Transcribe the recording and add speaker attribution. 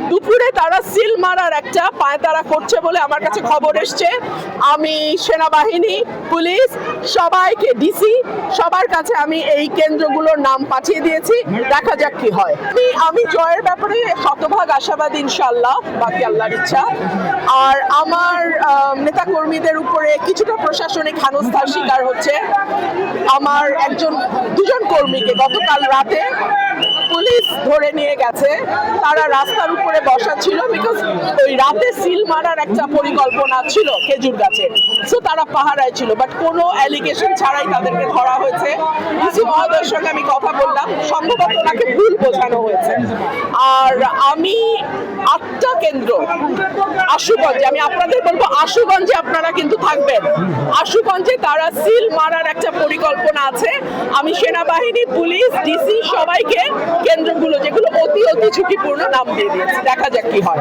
Speaker 1: দুপুরে তারা সিল মারার একটা পায়তারা করছে বলে আমার কাছে খবর এসছে। আমি সেনাবাহিনী, পুলিশ, সবাইকে, ডিসি, সবার কাছে আমি এই কেন্দ্রগুলোর নাম পাঠিয়ে দিয়েছি। দেখা যাক কি হয়। আমি জয়ের ব্যাপারে শতভাগ আশাবাদী, ইনশাআল্লাহ, বাকি আল্লাহর ইচ্ছা। আর আমার নেতাকর্মীদের উপরে কিছুটা প্রশাসনিক হেনস্থার শিকার হচ্ছে। আমার দুজন কর্মীকে গতকাল রাতে পুলিশ ধরে নিয়ে গেছে। তারা রাস্তার উপরে বসা ছিল, বিকজ ওই রাতে সিল মারার একটা পরিকল্পনা ছিল খেজুর গাছে, সো তারা পাহারায় ছিল, বাট কোনো অ্যালিগেশন ছাড়াই তাদেরকে ধরা হয়েছে। ডিসি মহোদয়ের সঙ্গে আমি কথা বললাম, সম্ভবত ওনাকে ভুল বোঝানো হয়েছে। আর আমি 8টা কেন্দ্র আশুগঞ্জে, আমি আপনাদের বলবো আশুগঞ্জে আপনারা কিন্তু থাকবেন। আশুগঞ্জে তারা সিল মারার একটা পরিকল্পনা আছে। আমি সেনাবাহিনী, পুলিশ, ডিসি সবাইকে কেন্দ্রগুলো যেগুলো অতি ঝুঁকিপূর্ণ নাম দিয়ে দিয়েছি। দেখা যাক কি হয়।